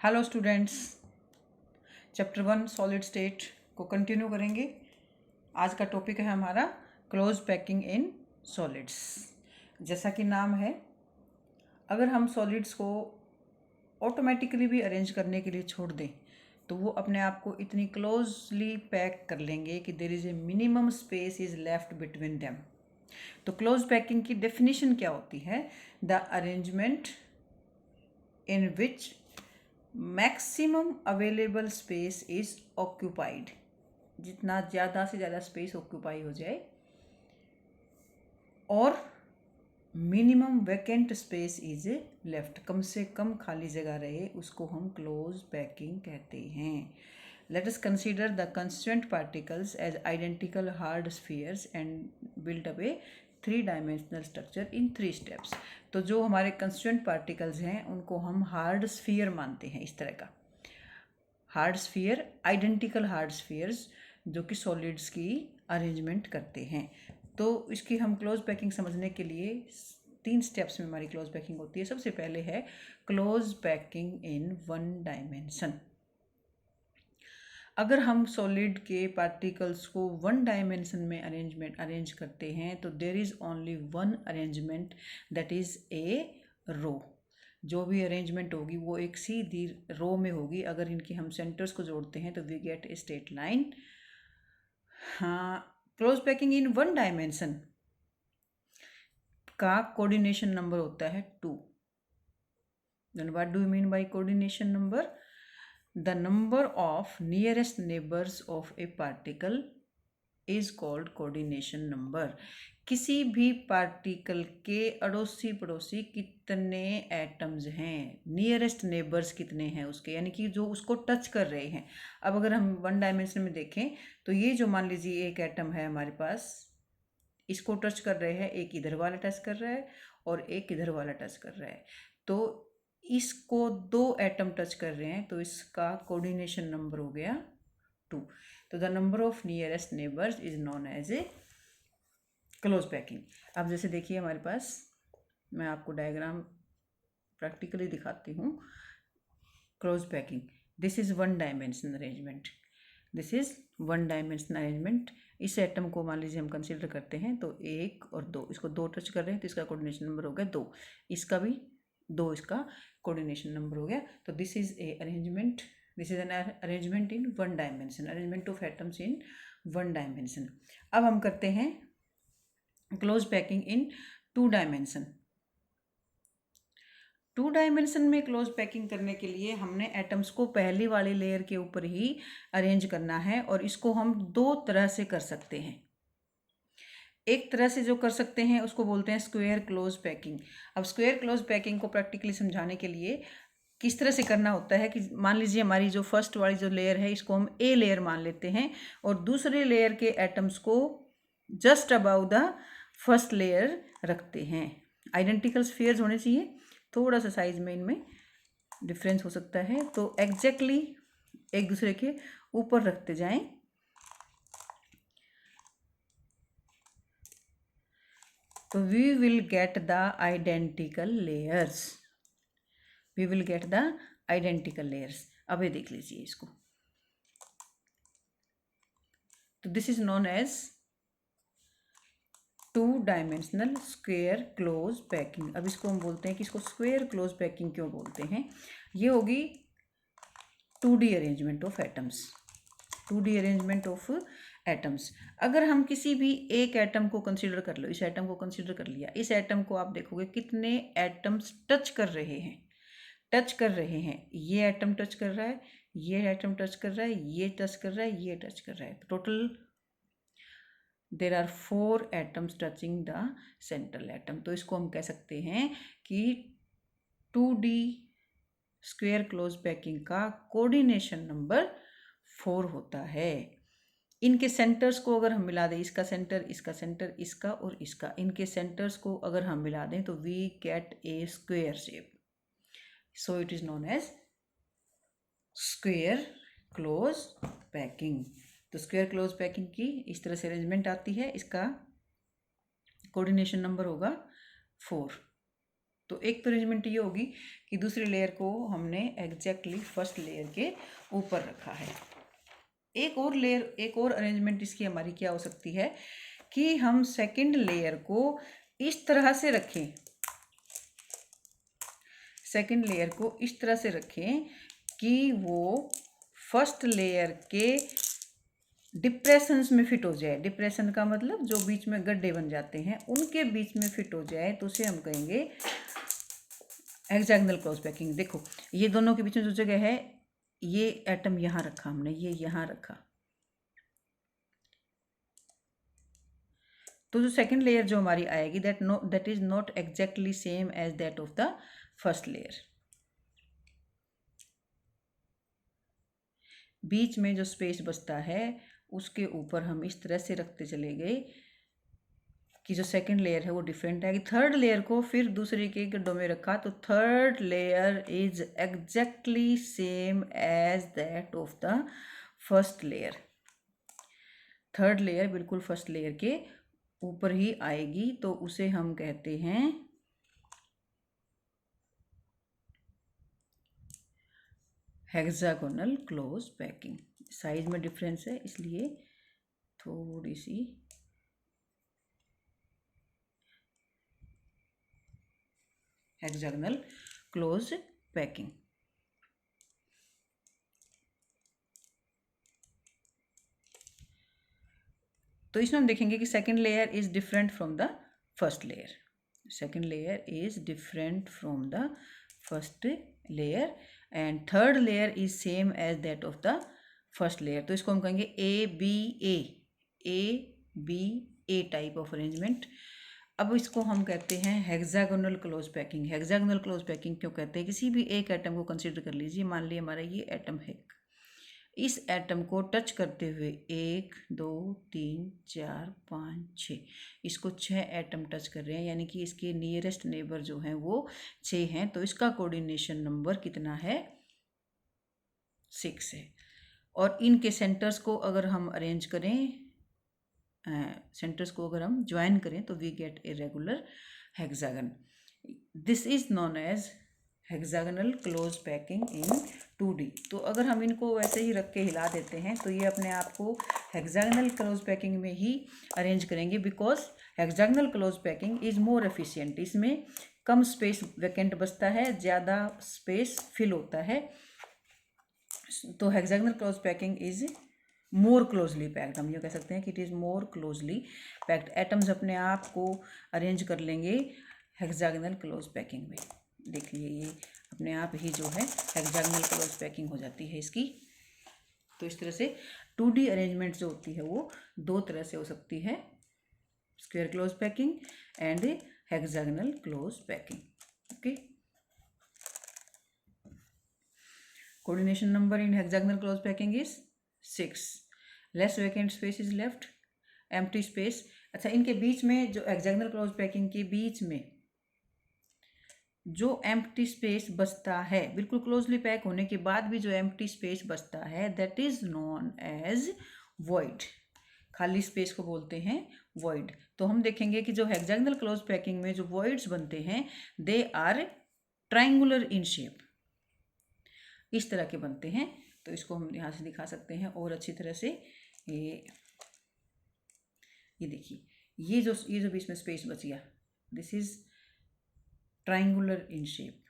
Hello students, chapter 1 solid state को continue करेंगे। आज का टॉपिक है हमारा क्लोज पैकिंग इन सॉलिड्स। जैसा कि नाम है, अगर हम सॉलिड्स को ऑटोमेटिकली भी अरेंज करने के लिए छोड़ दें तो वो अपने आप को इतनी क्लोजली पैक कर लेंगे कि there is a minimum space is left between them. तो क्लोज पैकिंग की डेफिनेशन क्या होती है? The arrangement in which maximum available space is occupied. जितना ज़्यादा से ज़्यादा स्पेस ऑक्यूपाई हो जाए और minimum vacant space is left, कम से कम खाली जगह रहे, उसको हम क्लोज पैकिंग कहते हैं। Let us consider the constituent particles as identical hard spheres and build up a 3 dimensional structure in 3 steps. तो जो हमारे कंस्टिट्यूएंट पार्टिकल्स हैं उनको हम हार्ड स्फीयर मानते हैं। इस तरह का hard sphere, identical hard spheres जो कि सॉलिड्स की अरेंजमेंट करते हैं। तो इसकी हम क्लोज पैकिंग समझने के लिए 3 स्टेप्स में हमारी क्लोज पैकिंग होती है। सबसे पहले है क्लोज पैकिंग इन 1 डायमेंशन। अगर हम सॉलिड के पार्टिकल्स को 1 डायमेंशन में अरेंज करते हैं तो there is only 1 arrangement, that is a row. जो भी अरेंजमेंट होगी वो एक सीधी रो में होगी। अगर इनके हम सेंटर्स को जोड़ते हैं तो we get a straight line. हाँ, क्लोज पैकिंग इन 1 डायमेंशन का कोऑर्डिनेशन नंबर होता है 2। Then what do you mean by coordination number? The number of nearest neighbors of a particle is called coordination number। किसी भी particle के अड़ोसी पड़ोसी कितने एटम्स हैं, नियरेस्ट नेबर्स कितने हैं उसके, यानी कि जो उसको टच कर रहे हैं। अब अगर हम 1 डायमेंशन में देखें तो ये जो मान लीजिए एक एटम है हमारे पास, इसको टच कर रहे हैं, एक इधर वाला टच कर रहा है और एक इधर वाला टच कर रहा है। तो इसको 2 एटम टच कर रहे हैं तो इसका कोऑर्डिनेशन नंबर हो गया 2। तो the number of nearest neighbours is known as a close packing. अब जैसे देखिए हमारे पास, मैं आपको डायग्राम प्रैक्टिकली दिखाती हूँ। Close packing, this is 1 dimension arrangement, this is 1 dimension arrangement. इस एटम को मान लीजिए हम कंसीडर करते हैं तो 1 और 2, इसको 2 टच कर रहे हैं तो इसका कोऑर्डिनेशन नंबर हो गया 2, इसका भी 2, इसका कोऑर्डिनेशन नंबर हो गया। तो this is a arrangement, this is an arrangement in 1 dimension, arrangement of atoms in 1 dimension. अब हम करते हैं क्लोज पैकिंग इन 2 डायमेंशन। 2 डायमेंशन में क्लोज पैकिंग करने के लिए हमने एटम्स को पहली वाली लेयर के ऊपर ही अरेंज करना है और इसको हम 2 तरह से कर सकते हैं। एक तरह से जो कर सकते हैं उसको बोलते हैं स्क्वायर क्लोज पैकिंग। अब स्क्वायर क्लोज पैकिंग को प्रैक्टिकली समझाने के लिए किस तरह से करना होता है कि मान लीजिए हमारी जो फर्स्ट वाली जो लेयर है इसको हम ए लेयर मान लेते हैं और दूसरे लेयर के एटम्स को just about the first layer रखते हैं। आइडेंटिकल स्फीयर्स होने चाहिए, थोड़ा सा साइज में इनमें डिफरेंस हो सकता है, तो एग्जैक्टली एक दूसरे के ऊपर रखते जाएं। तो we will get the identical layers, we will get the identical layers. अब ये देख लीजिए इसको, तो this is known as 2 dimensional square close packing. अब इसको हम बोलते हैं कि इसको स्क्वायर क्लोज पैकिंग क्यों बोलते हैं? ये होगी 2D arrangement of atoms, 2D arrangement of atoms. अगर हम किसी भी एक एटम को कंसीडर कर लो, इस एटम को कंसीडर कर लिया, इस एटम को आप देखोगे कितने एटम्स टच कर रहे हैं, टच कर रहे हैं। ये एटम टच कर रहा है, ये एटम टच कर रहा है, ये टच कर रहा है, ये टच कर रहा है। Total there are 4 atoms touching the central atom. तो इसको हम कह सकते हैं कि 2D स्क्वायर क्लोज पैकिंग का कोऑर्डिनेशन नंबर 4 होता है। इनके सेंटर्स को अगर हम मिला दें, इसका सेंटर, इसका सेंटर, इसका और इसका, इनके सेंटर्स को अगर हम मिला दें तो we get a square shape. So it is known as square close packing. तो स्क्वायर क्लोज पैकिंग की इस तरह से अरेंजमेंट आती है, इसका कोऑर्डिनेशन नंबर होगा 4। तो एक तो अरेंजमेंट ये होगी कि दूसरी लेयर को हमने एग्जैक्टली फर्स्ट लेयर के ऊपर रखा है। एक और अरेंजमेंट इसकी हमारी क्या हो सकती है कि हम सेकंड लेयर को इस तरह से रखें, सेकंड लेयर को इस तरह से रखें कि वो फर्स्ट लेयर के डिप्रेशंस में फिट हो जाए। डिप्रेशन का मतलब जो बीच में गड्ढे बन जाते हैं उनके बीच में फिट हो जाए, तो उसे हम कहेंगे हेक्सागोनल क्लोज पैकिंग। देखो ये दोनों के बीच में जो जगह है, ये एटम यहाँ रखा हमने, ये यहाँ रखा, तो जो सेकंड लेयर जो हमारी आएगी that is not exactly same as that of the first layer. बीच में जो स्पेस बचता है उसके ऊपर हम इस तरह से रखते चले गए कि जो सेकंड लेयर है वो डिफरेंट है। थर्ड लेयर को फिर दूसरे के गड्ढों में रखा, तो third layer is exactly same as that of the first layer. Third layer बिल्कुल फर्स्ट लेयर के ऊपर ही आएगी, तो उसे हम कहते हैं हेक्सागोनल क्लोज पैकिंग। साइज में डिफरेंस है इसलिए थोड़ी सी हेक्सागोनल क्लोज पैकिंग। तो इसमें हम देखेंगे कि second layer is different from the first layer. Second layer is different from the first layer and third layer is same as that of the first layer. तो इसको हम कहेंगे A B A type of arrangement. अब इसको हम कहते हैं hexagonal close packing. Hexagonal close packing क्यों कहते हैं? किसी भी एक एटम को कंसीडर कर लीजिए, मान लीजिए हमारा ये एटम है, इस एटम को टच करते हुए 1 2 3 4 5 6, इसको 6 एटम टच कर रहे हैं, यानी कि इसके नियरेस्ट नेबर जो हैं वो 6 हैं, तो इसका कोऑर्डिनेशन नंबर कितना है? 6 है। और इनके सेंटर्स को अगर हम अरेंज करें, सेंटर्स को अगर हम ज्वाइन करें, तो we get a regular hexagon. This is known as hexagonal close packing in 2D। तो अगर हम इनको वैसे ही रख के हिला देते हैं तो ये अपने आप को हेक्सागोनल क्लोज पैकिंग में ही अरेंज करेंगे, because hexagonal close packing is more efficient. इसमें कम स्पेस वैकेंट बचता है, ज़्यादा स्पेस फिल होता है। तो hexagonal close packing is more closely packed. हम ये कह सकते हैं कि it is more closely packed. Atoms अपने आप को अरेंज कर लेंगे हेक्सागोनल क्लोज पैकिंग में। देखिए ये अपने आप ही जो है हेक्सागोनल क्लोज पैकिंग हो जाती है इसकी। तो इस तरह से 2D अरेंजमेंट जो होती है वो दो तरह से हो सकती है, square close packing and hexagonal close packing. Okay, coordination number in hexagonal close packing is 6। Less vacant space is left, empty space. अच्छा, इनके बीच में जो हेक्सागोनल क्लोज पैकिंग के बीच में जो एम्प्टी स्पेस बचता है, बिल्कुल क्लोजली पैक होने के बाद भी जो एम्प्टी स्पेस बचता है, that is known as void. खाली स्पेस को बोलते हैं वॉइड। तो हम देखेंगे कि जो हेक्सागोनल क्लोज पैकिंग में जो वॉइड्स बनते हैं, they are triangular in shape, इस तरह के बनते हैं। तो इसको हम यहाँ से दिखा सकते हैं और अच्छी तरह से। ये देखिए, ये जो बीच में स्पेस बच गया, this is triangular in shape,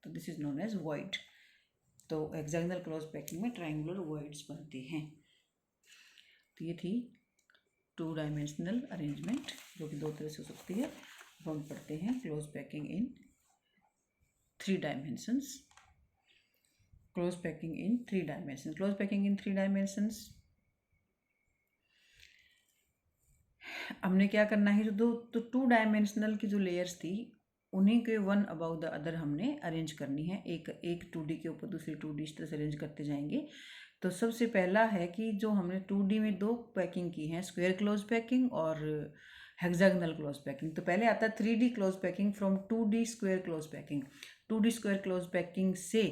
तो this is known as void. तो हेक्सागोनल क्लोज पैकिंग में ट्रायंगुलर वॉइड्स बनते हैं। तो ये थी 2 डायमेंशनल अरेंजमेंट, जो कि दो तरह से हो सकती है। अब हम पढ़ते हैं क्लोज पैकिंग इन 3 डायमेंशंस। क्लोज पैकिंग इन 3 डायमेंशन। क्लोज पैकिंग इन 3 डायमेंशंस हमने क्या करना है, जो 2 डायमेंशनल की जो लेयर्स थी उन्हीं के वन अबाउट द अदर हमने अरेंज करनी है। एक 2D के ऊपर दूसरी 2D इस तरह से अरेंज करते जाएंगे। तो सबसे पहला है कि जो हमने 2D में 2 पैकिंग की हैं, स्क्वायर क्लोज पैकिंग और हेक्सागोनल क्लोज पैकिंग। तो पहले आता है 3D close packing from 2D square close packing. 2D square close packing से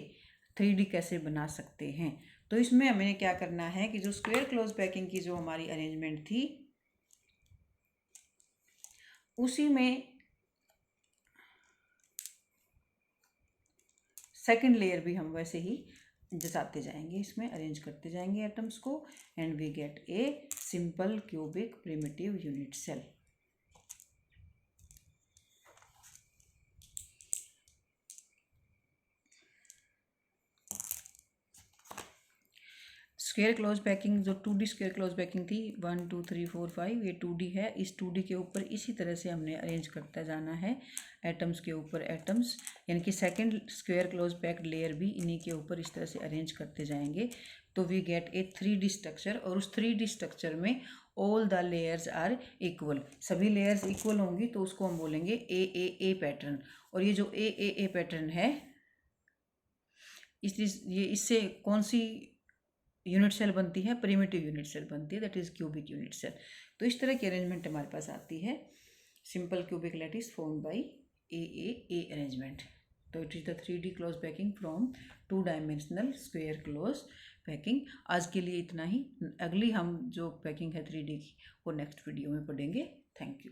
3D कैसे बना सकते हैं? तो इसमें हमें क्या करना है कि जो स्क्वायर क्लोज पैकिंग की जो हमारी अरेंजमेंट थी, उसी में सेकंड लेयर भी हम वैसे ही जसाते जाएंगे, इसमें अरेंज करते जाएंगे एटम्स को, and we get a simple cubic primitive unit cell. Square close packing, जो 2D स्क्वायर क्लोज पैकिंग थी 1 2 3 4 5, ये 2D है। इस 2D के ऊपर इसी तरह से हमने अरेंज करता जाना है, एटम्स के ऊपर एटम्स, यानी कि second square close packed layer भी इन्हीं के ऊपर इस तरह से अरेंज करते जाएंगे, तो we get A 3D structure. और उस 3D स्ट्रक्चर में all the layers are equal, सभी लेयर्स इक्वल होंगी, तो उसको हम बोलेंगे ए पैटर्न। और ये जो ए पैटर्न है, इससे कौन सी यूनिट सेल बनती है? प्रिमिटिव यूनिट सेल बनती है, that is cubic unit cell. तो इस तरह की अरेंजमेंट हमारे पास आती है, simple cubic lattice form by a arrangement. तो it is the 3D close packing from 2 dimensional square close packing. आज के लिए इतना ही। अगली हम जो पैकिंग है 3D की, वो नेक्स्ट वीडियो में पढ़ेंगे। Thank you.